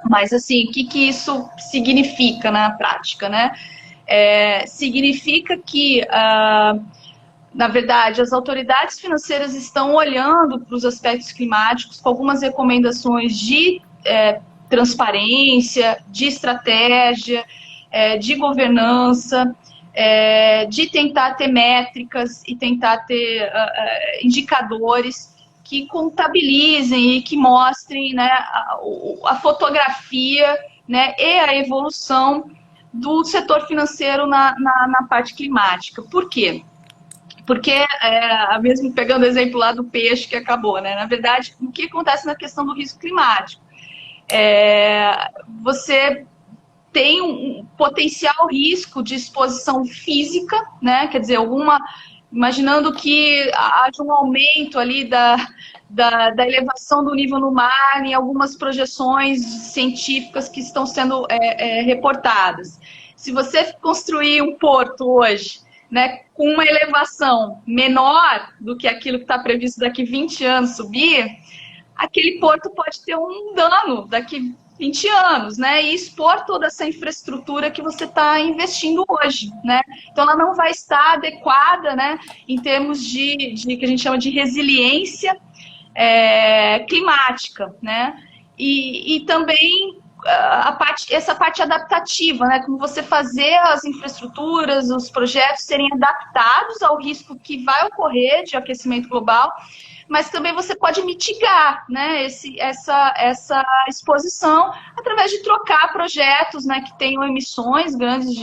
Mas, assim, o que isso significa na prática, né? Significa que, na verdade, as autoridades financeiras estão olhando para os aspectos climáticos com algumas recomendações de transparência, de estratégia, de governança, de tentar ter métricas e tentar ter indicadores que contabilizem e que mostrem, né, a fotografia, né, e a evolução do setor financeiro na parte climática. Por quê? Porque, mesmo pegando o exemplo lá do peixe que acabou, né, na verdade, o que acontece na questão do risco climático? Você tem um potencial risco de exposição física, né? Quer dizer, imaginando que haja um aumento ali da elevação do nível no mar em algumas projeções científicas que estão sendo reportadas. Se você construir um porto hoje, né, com uma elevação menor do que aquilo que está previsto daqui 20 anos subir, aquele porto pode ter um dano daqui 20 anos, né? E expor toda essa infraestrutura que você está investindo hoje, né? Então, ela não vai estar adequada, né, em termos de que a gente chama de resiliência climática, né? E também essa parte adaptativa, né? Como você fazer as infraestruturas, os projetos serem adaptados ao risco que vai ocorrer de aquecimento global, mas também você pode mitigar, né, essa exposição através de trocar projetos, né, que tenham emissões grandes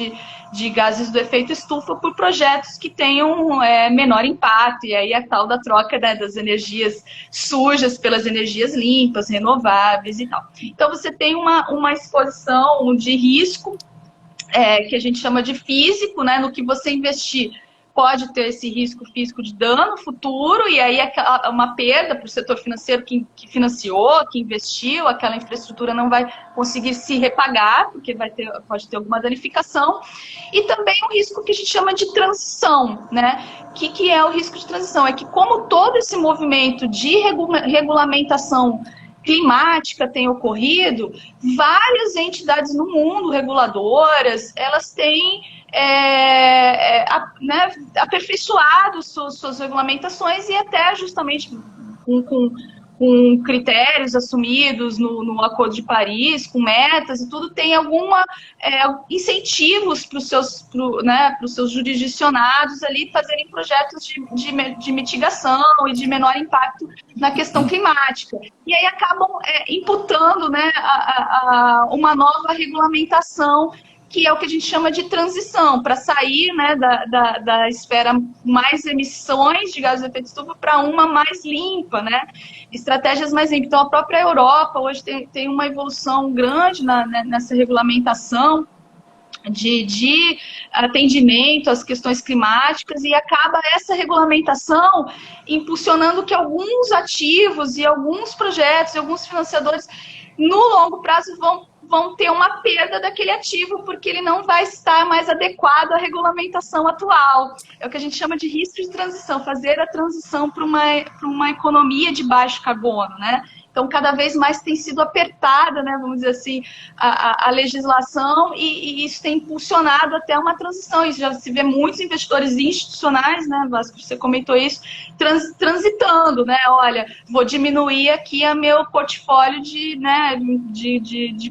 de gases do efeito estufa por projetos que tenham menor impacto, e aí a tal da troca, né, das energias sujas pelas energias limpas, renováveis e tal. Então você tem uma exposição de risco, que a gente chama de físico, né, no que você investir pode ter esse risco físico de dano futuro, e aí uma perda para o setor financeiro que financiou, que investiu, aquela infraestrutura não vai conseguir se repagar, porque pode ter alguma danificação. E também um risco que a gente chama de transição, né? O que é o risco de transição? É que como todo esse movimento de regulamentação climática tem ocorrido, várias entidades no mundo, reguladoras, elas têm aperfeiçoado suas regulamentações e até justamente com critérios assumidos no Acordo de Paris, com metas e tudo, tem incentivos para os seus jurisdicionados ali fazerem projetos de mitigação e de menor impacto na questão climática. E aí acabam imputando, né, uma nova regulamentação, que é o que a gente chama de transição, para sair, né, da esfera mais emissões de gases de efeito estufa para uma mais limpa, né? Estratégias mais limpas. Então, a própria Europa hoje tem uma evolução grande nessa regulamentação de atendimento às questões climáticas, e acaba essa regulamentação impulsionando que alguns ativos e alguns projetos e alguns financiadores, no longo prazo, vão ter uma perda daquele ativo, porque ele não vai estar mais adequado à regulamentação atual. É o que a gente chama de risco de transição, fazer a transição para uma economia de baixo carbono, né? Então, cada vez mais tem sido apertada, né, vamos dizer assim, a legislação, e isso tem impulsionado até uma transição. Isso já se vê muitos investidores institucionais, né, Vasco, você comentou isso, transitando, né, olha, vou diminuir aqui o meu portfólio de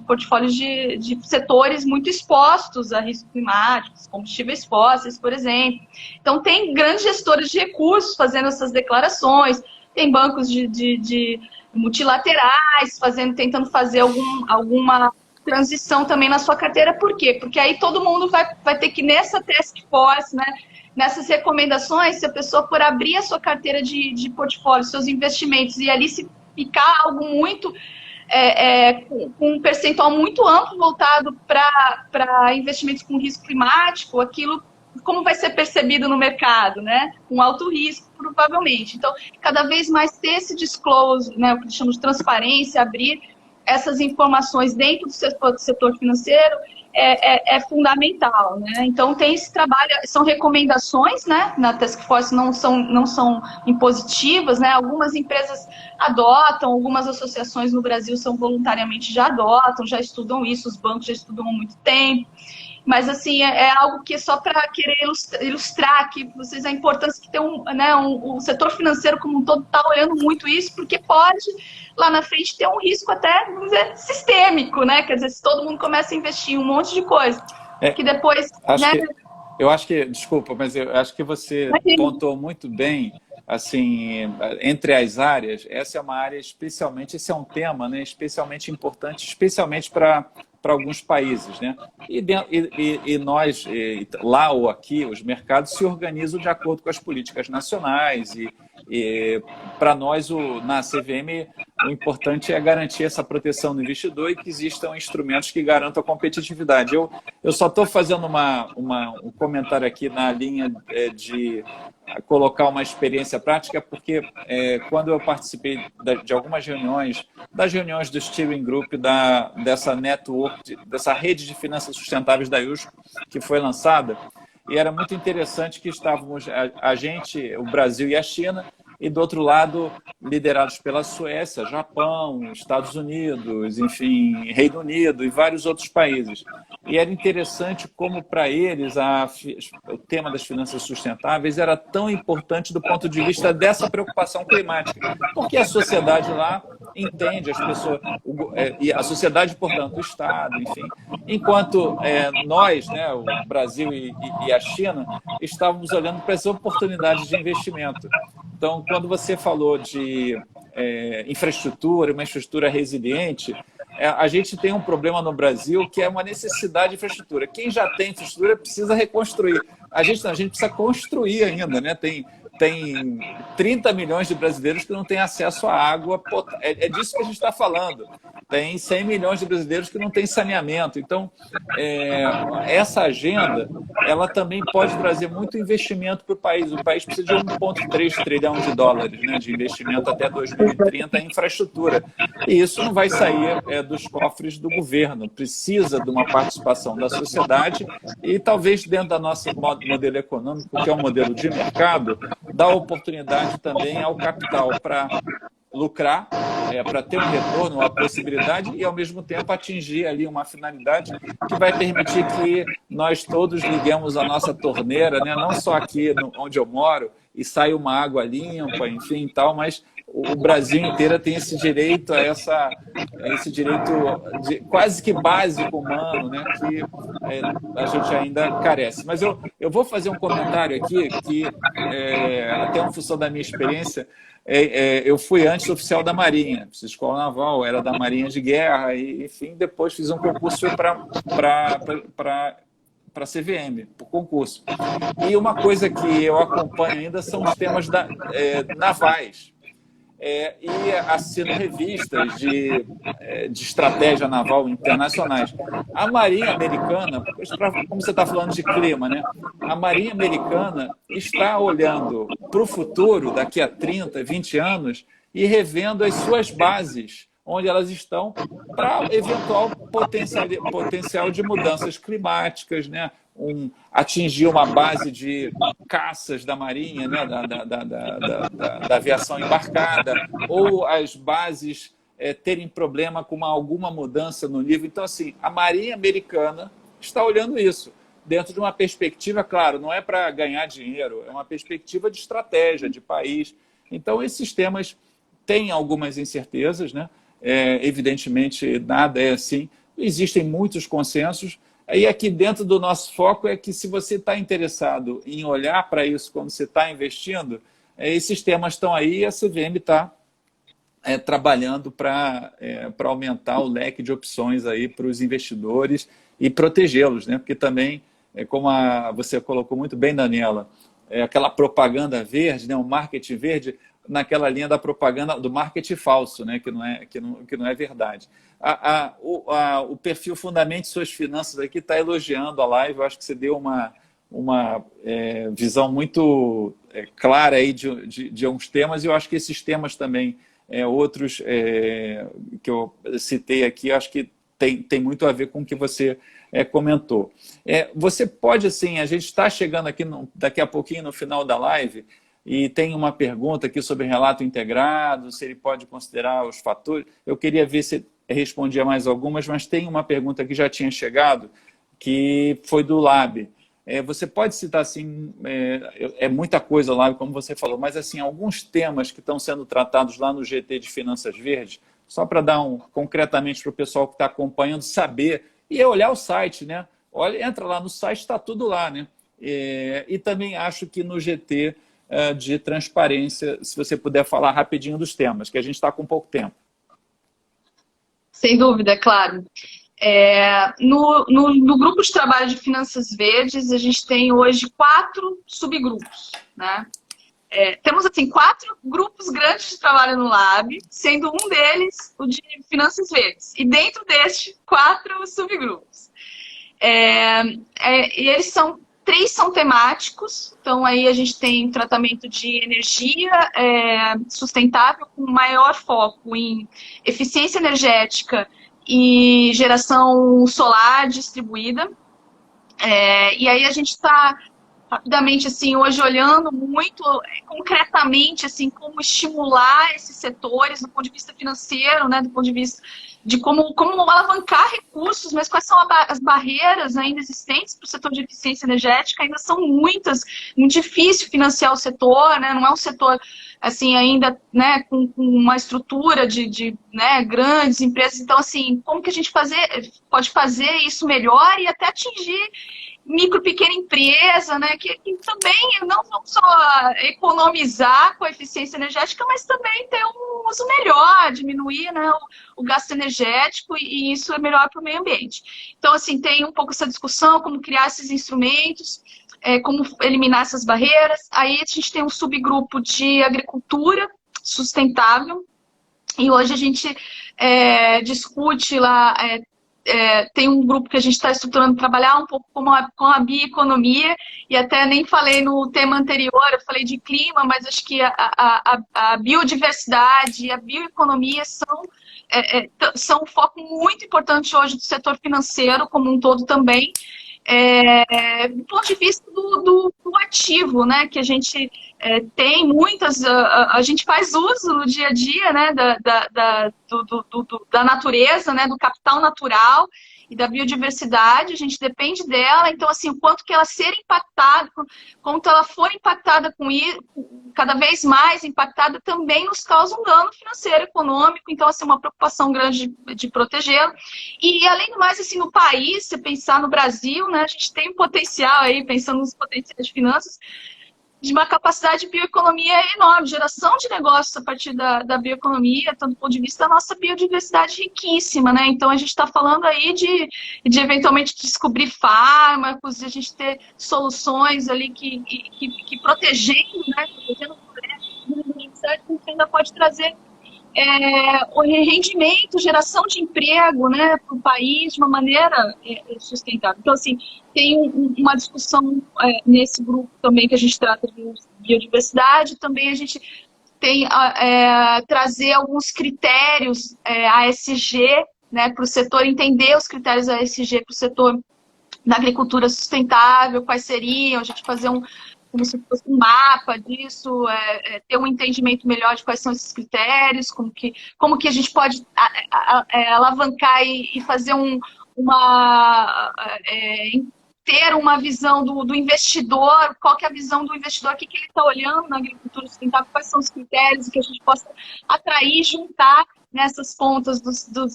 portfólios de setores muito expostos a riscos climáticos, combustíveis fósseis, por exemplo. Então, tem grandes gestores de recursos fazendo essas declarações, tem bancos de multilaterais tentando fazer alguma transição também na sua carteira. Por quê? Porque aí todo mundo vai ter que, nessa task force, né, nessas recomendações, se a pessoa for abrir a sua carteira de portfólio, seus investimentos, e ali se ficar algo muito com um percentual muito amplo voltado para investimentos com risco climático, aquilo como vai ser percebido no mercado, né? Com alto risco, provavelmente. Então, cada vez mais ter esse disclose, né, o que chamamos de transparência, abrir essas informações dentro do setor financeiro é fundamental, né? Então, tem esse trabalho, são recomendações, né? Na Task Force não são impositivas, né? Algumas empresas adotam, algumas associações no Brasil voluntariamente já adotam, já estudam isso, os bancos já estudam há muito tempo. Mas, assim, é algo que é só para querer ilustrar aqui para vocês a importância que tem o setor financeiro como um todo está olhando muito isso, porque pode, lá na frente, ter um risco até, vamos dizer, sistêmico, né? Quer dizer, se todo mundo começa a investir em um monte de coisa, que depois... Eu acho que, desculpa, mas eu acho que você pontuou muito bem, assim, entre as áreas, essa é uma área especialmente, esse é um tema, né, especialmente importante, especialmente para alguns países, né? E nós, lá ou aqui, os mercados se organizam de acordo com as políticas nacionais e para nós, na CVM, o importante é garantir essa proteção do investidor e que existam instrumentos que garantam a competitividade. Eu só estou fazendo um comentário aqui na linha de colocar uma experiência prática, porque quando eu participei de algumas reuniões, das reuniões do Steering Group, dessa network, dessa rede de finanças sustentáveis da IUSP, que foi lançada, e era muito interessante que estávamos a gente, o Brasil e a China, e do outro lado, liderados pela Suécia, Japão, Estados Unidos, enfim, Reino Unido e vários outros países. E era interessante como, para eles, o tema das finanças sustentáveis era tão importante do ponto de vista dessa preocupação climática, porque a sociedade lá entende, as pessoas, e a sociedade, portanto, o Estado, enfim, enquanto nós, né, o Brasil e a China, estávamos olhando para as oportunidades de investimento. Então, quando você falou de infraestrutura, uma infraestrutura resiliente, a gente tem um problema no Brasil que é uma necessidade de infraestrutura. Quem já tem infraestrutura precisa reconstruir. A gente precisa construir ainda, né? Tem 30 milhões de brasileiros que não têm acesso à água. É disso que a gente está falando. Tem 100 milhões de brasileiros que não têm saneamento. Então, essa agenda, ela também pode trazer muito investimento para o país. O país precisa de 1,3 trilhão de dólares, né, de investimento até 2030 em infraestrutura. E isso não vai sair dos cofres do governo. Precisa de uma participação da sociedade e talvez dentro da nossa modelo econômico, que é um modelo de mercado, dá oportunidade também ao capital para lucrar, para ter um retorno, uma possibilidade e, ao mesmo tempo, atingir ali uma finalidade que vai permitir que nós todos liguemos a nossa torneira, né? Não só aqui onde eu moro, e saia uma água limpa, enfim, tal, mas o Brasil inteiro tem esse direito esse direito quase que básico humano, né, que a gente ainda carece. Mas eu vou fazer um comentário aqui que, até uma função da minha experiência, eu fui antes oficial da Marinha, fiz escola naval, era da Marinha de Guerra, e, enfim, depois fiz um concurso para a CVM, por concurso. E uma coisa que eu acompanho ainda são os temas navais. E assino revistas de estratégia naval internacionais. A Marinha Americana, como você está falando de clima, né? A Marinha Americana está olhando para o futuro, daqui a 30, 20 anos, e revendo as suas bases, onde elas estão, para eventual potencial de mudanças climáticas, né? Atingir uma base de caças da Marinha, né? da aviação embarcada, ou as bases terem problema com alguma mudança no nível. Então, assim, a Marinha Americana está olhando isso dentro de uma perspectiva, claro, não é para ganhar dinheiro, é uma perspectiva de estratégia, de país. Então, esses temas têm algumas incertezas, né? Evidentemente, nada é assim. Existem muitos consensos. E aqui dentro do nosso foco é que se você está interessado em olhar para isso quando você está investindo, esses temas estão aí e a CVM está trabalhando para aumentar o leque de opções aí para os investidores e protegê-los, né? Porque também, como você colocou muito bem, Daniela, aquela propaganda verde, né? O marketing verde, naquela linha da propaganda do marketing falso, né? que não é verdade. O perfil Fundamente Suas Finanças aqui está elogiando a live. Eu acho que você deu uma visão muito clara aí de alguns temas, e eu acho que esses temas também, outros que eu citei aqui, eu acho que tem muito a ver com o que você comentou. Você pode, assim, a gente está chegando aqui daqui a pouquinho no final da live, e tem uma pergunta aqui sobre relato integrado, se ele pode considerar os fatores. Eu queria ver se respondia mais algumas, mas tem uma pergunta que já tinha chegado, que foi do Lab. Você pode citar, assim, muita coisa lá, como você falou, mas assim, alguns temas que estão sendo tratados lá no GT de Finanças Verdes, só para dar concretamente para o pessoal que está acompanhando saber, e olhar o site, né? Entra lá no site, está tudo lá, né? E também acho que no GT de transparência, se você puder falar rapidinho dos temas, que a gente está com pouco tempo. Sem dúvida, é claro. No grupo de trabalho de Finanças Verdes, a gente tem hoje 4 subgrupos, né? Temos, assim, 4 grupos grandes de trabalho no Lab, sendo um deles o de Finanças Verdes. E dentro destes 4 subgrupos. E eles são 3 são temáticos, então aí a gente tem tratamento de energia sustentável com maior foco em eficiência energética e geração solar distribuída. E aí a gente está rapidamente, assim, hoje olhando muito concretamente, assim, como estimular esses setores do ponto de vista financeiro, né, do ponto de vista de como alavancar recursos, mas quais são as barreiras ainda existentes para o setor de eficiência energética. Ainda são muitas, muito difícil financiar o setor, né, não é um setor, assim, ainda, né, com uma estrutura de né, grandes empresas. Então, assim, como que a gente pode fazer isso melhor e até atingir micro, pequena empresa, né, que também não só economizar com a eficiência energética, mas também ter um uso melhor, diminuir, né, o gasto energético, e isso é melhor para o meio ambiente. Então, assim, tem um pouco essa discussão, como criar esses instrumentos, como eliminar essas barreiras. Aí a gente tem um subgrupo de agricultura sustentável, e hoje a gente discute lá... tem um grupo que a gente está estruturando trabalhar um pouco com a bioeconomia, e até nem falei no tema anterior, eu falei de clima, mas acho que a biodiversidade e a bioeconomia são um foco muito importante hoje do setor financeiro como um todo também, do ponto de vista do ativo, né, que a gente tem muitas, a gente faz uso no dia a dia, né, da natureza, né, do capital natural e da biodiversidade. A gente depende dela. Então, assim, o quanto que ela ser impactada, quanto ela for impactada com isso, cada vez mais impactada, também nos causa um dano financeiro, econômico. Então, assim, uma preocupação grande de protegê-lo. E, além do mais, assim, no país, se pensar no Brasil, né, a gente tem um potencial aí, pensando nos potenciais de finanças, de uma capacidade de bioeconomia enorme, geração de negócios a partir da bioeconomia, tanto do ponto de vista da nossa biodiversidade riquíssima, né? Então, a gente está falando aí de eventualmente descobrir fármacos, de a gente ter soluções ali que protegendo, né? Protegendo a biodiversidade, que ainda pode trazer o rendimento, geração de emprego, né, para o país de uma maneira sustentável. Então, assim, tem uma discussão nesse grupo também que a gente trata de biodiversidade. Também a gente tem trazer alguns critérios ASG, né, para o setor, entender os critérios ASG para o setor da agricultura sustentável, quais seriam, a gente fazer como se fosse um mapa disso, ter um entendimento melhor de quais são esses critérios, como que a gente pode alavancar e fazer ter uma visão do investidor, qual que é a visão do investidor, o que ele está olhando na agricultura sustentável, quais são os critérios que a gente possa atrair, juntar nessas pontas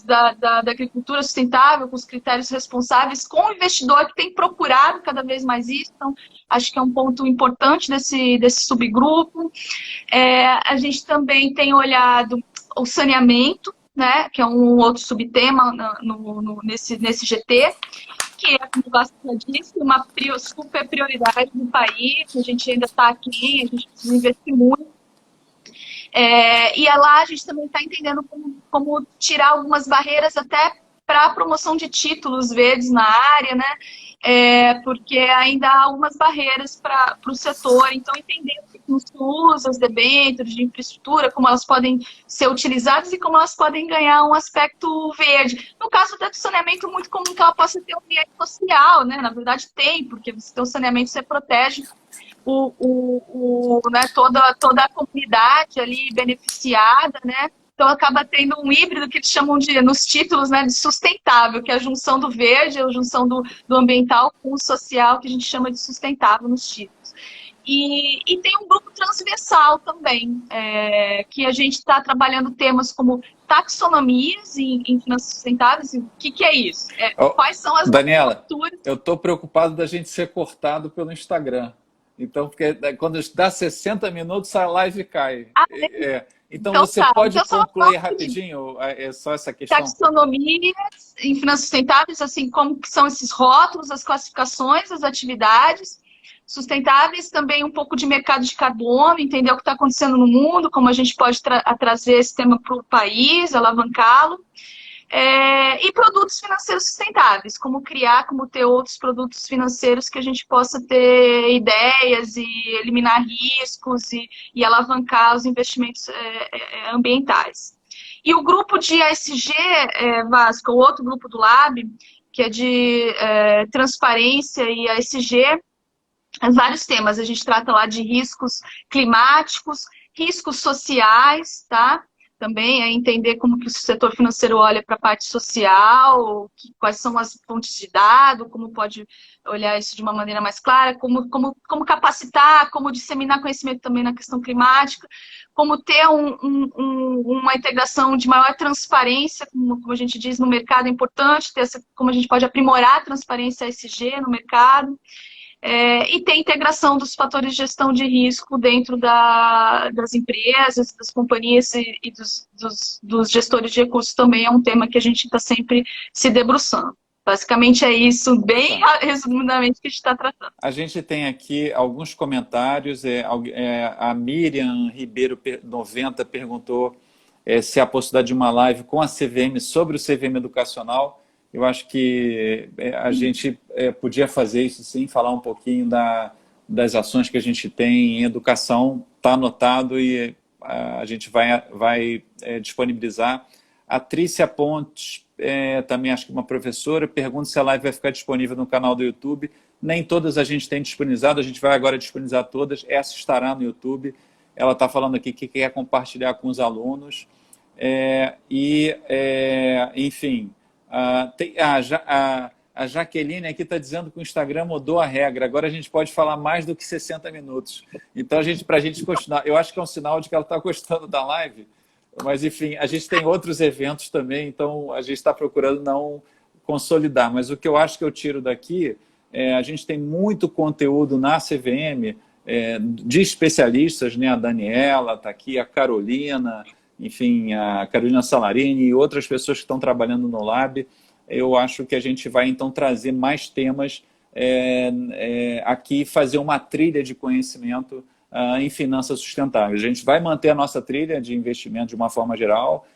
da agricultura sustentável, com os critérios responsáveis, com o investidor que tem procurado cada vez mais isso. Então, acho que é um ponto importante desse subgrupo. A gente também tem olhado o saneamento, né, que é um outro subtema nesse GT, que é, como o Vasco disse, uma super prioridade do país. A gente ainda está aqui, a gente precisa investir muito. E lá a gente também está entendendo como tirar algumas barreiras até para a promoção de títulos verdes na área, né? Porque ainda há algumas barreiras para o setor. Então, entender os usos, as debêntures de infraestrutura, como elas podem ser utilizadas e como elas podem ganhar um aspecto verde. No caso até do saneamento, muito comum que ela possa ter um viés social, né? Na verdade tem, porque você tem o saneamento, você protege né, toda a comunidade ali beneficiada, né? Então acaba tendo um híbrido que eles chamam nos títulos, né, de sustentável, que é a junção do verde, a junção do ambiental com o social, que a gente chama de sustentável nos títulos. E tem um grupo transversal também, que a gente está trabalhando temas como taxonomias em finanças sustentáveis. O que é isso? Quais são as Daniela, eu estou preocupado da gente ser cortado pelo Instagram. Então, porque quando dá 60 minutos, a live cai. Então você pode concluir rapidinho só essa questão? Taxonomias em finanças sustentáveis, assim, como que são esses rótulos, as classificações, as atividades sustentáveis, também um pouco de mercado de carbono, entender o que está acontecendo no mundo, como a gente pode trazer esse tema para o país, alavancá-lo. E produtos financeiros sustentáveis, como ter outros produtos financeiros que a gente possa ter ideias e eliminar riscos e alavancar os investimentos ambientais. E o grupo de ESG, Vasco, o outro grupo do Lab, que é de transparência e ESG, vários temas. A gente trata lá de riscos climáticos, riscos sociais, tá? Também entender como que o setor financeiro olha para a parte social, quais são as fontes de dado, como pode olhar isso de uma maneira mais clara, como capacitar, como disseminar conhecimento também na questão climática, como ter uma integração de maior transparência, como a gente diz, no mercado é importante, como a gente pode aprimorar a transparência ESG no mercado. E tem integração dos fatores de gestão de risco dentro das empresas, das companhias e dos gestores de recursos também é um tema que a gente está sempre se debruçando. Basicamente é isso, bem resumidamente, que a gente está tratando. A gente tem aqui alguns comentários. A Miriam Ribeiro 90 perguntou se há a possibilidade de uma live com a CVM sobre o CVM educacional. Eu acho que a gente podia fazer isso sim, falar um pouquinho das ações que a gente tem em educação. Está anotado e a gente vai disponibilizar. A Trícia Pontes, também acho que uma professora, pergunta se a live vai ficar disponível no canal do YouTube. Nem todas a gente tem disponibilizado, a gente vai agora disponibilizar todas. Essa estará no YouTube. Ela está falando aqui que quer compartilhar com os alunos. Enfim... A Jaqueline aqui está dizendo que o Instagram mudou a regra. Agora a gente pode falar mais do que 60 minutos. Então, para a gente continuar, eu acho que é um sinal de que ela está gostando da live. Mas, enfim, a gente tem outros eventos também, então a gente está procurando não consolidar. Mas o que eu acho que eu tiro daqui a gente tem muito conteúdo na CVM de especialistas, né? A Daniela está aqui, a Carolina... Enfim, a Carolina Salarini e outras pessoas que estão trabalhando no Lab. Eu acho que a gente vai, então, trazer mais temas aqui, fazer uma trilha de conhecimento em finanças sustentáveis. A gente vai manter a nossa trilha de investimento de uma forma geral,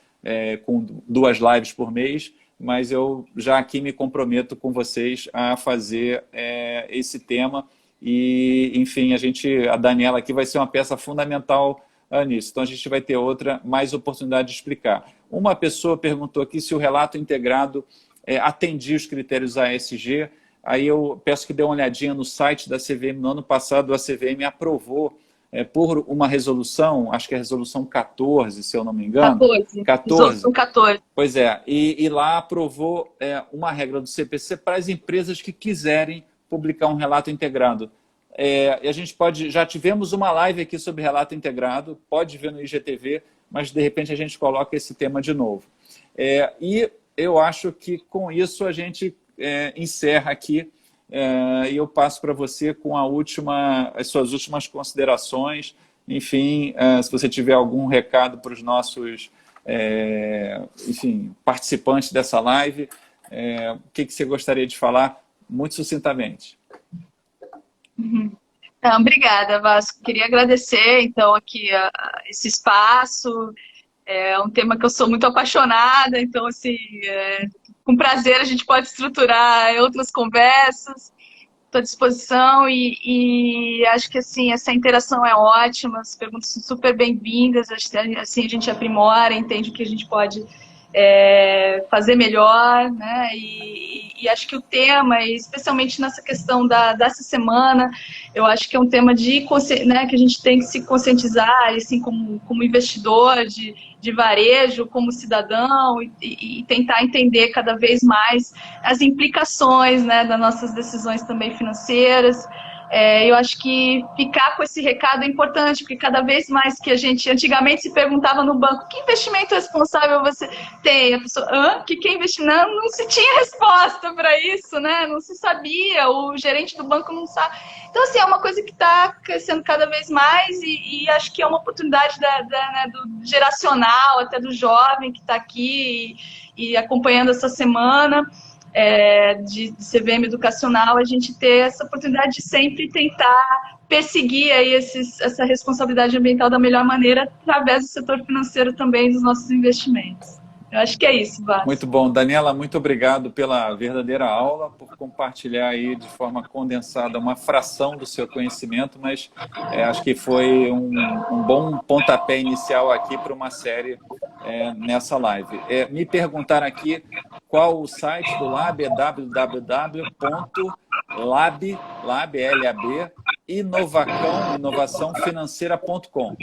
com 2 lives por mês, mas eu já aqui me comprometo com vocês a fazer esse tema. E, enfim, a Daniela aqui vai ser uma peça fundamental nisso. Então, a gente vai ter mais oportunidade de explicar. Uma pessoa perguntou aqui se o relato integrado atendia os critérios ASG. Aí eu peço que dê uma olhadinha no site da CVM. No ano passado, a CVM aprovou por uma resolução, acho que é a resolução 14, se eu não me engano. 14. Resolução 14. Pois é, e lá aprovou uma regra do CPC para as empresas que quiserem publicar um relato integrado. E a gente já tivemos uma live aqui sobre relato integrado, pode ver no IGTV, mas de repente a gente coloca esse tema de novo. E eu acho que com isso a gente encerra aqui, e eu passo para você com as suas últimas considerações. Enfim, se você tiver algum recado para os nossos participantes dessa live, o que você gostaria de falar muito sucintamente? Então, obrigada, Vasco. Queria agradecer, então, aqui esse espaço. É um tema que eu sou muito apaixonada, então, assim, com prazer a gente pode estruturar outras conversas. Estou à disposição e acho que, assim, essa interação é ótima, as perguntas são super bem-vindas, assim a gente aprimora, entende o que a gente pode fazer melhor, né? E acho que o tema, especialmente nessa questão dessa semana, eu acho que é um tema né, que a gente tem que se conscientizar, assim, como investidor de varejo, como cidadão, e tentar entender cada vez mais as implicações, né, das nossas decisões também financeiras. Eu acho que ficar com esse recado é importante, porque cada vez mais que a gente antigamente se perguntava no banco que investimento responsável você tem, a pessoa, que é investimento? Não se tinha resposta para isso, né? Não se sabia, o gerente do banco não sabe. Então, assim, é uma coisa que está crescendo cada vez mais e acho que é uma oportunidade do geracional, até do jovem que está aqui e acompanhando essa semana. De CVM educacional, a gente ter essa oportunidade de sempre tentar perseguir aí essa responsabilidade ambiental da melhor maneira através do setor financeiro também, dos nossos investimentos. Eu acho que é isso, Vasco. Muito bom. Daniela, muito obrigado pela verdadeira aula, por compartilhar aí de forma condensada uma fração do seu conhecimento, mas acho que foi um bom pontapé inicial aqui para uma série nessa live. Me perguntaram aqui qual o site do Lab, é www.lab, inovaçãofinanceira.com.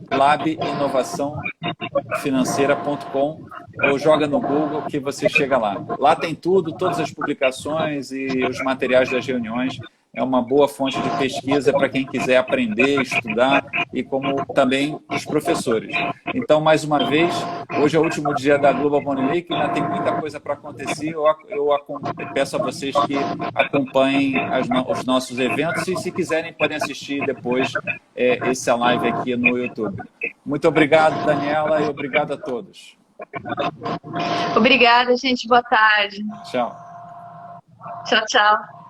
labinovaçãofinanceira.com, ou joga no Google que você chega lá. Lá tem tudo, todas as publicações e os materiais das reuniões. É uma boa fonte de pesquisa para quem quiser aprender, estudar, e como também os professores. Então, mais uma vez, hoje é o último dia da Global Bond Week, ainda tem muita coisa para acontecer. Eu peço a vocês que acompanhem os nossos eventos e, se quiserem, podem assistir depois essa live aqui no YouTube. Muito obrigado, Daniela, e obrigado a todos. Obrigada, gente. Boa tarde. Tchau. Tchau, tchau.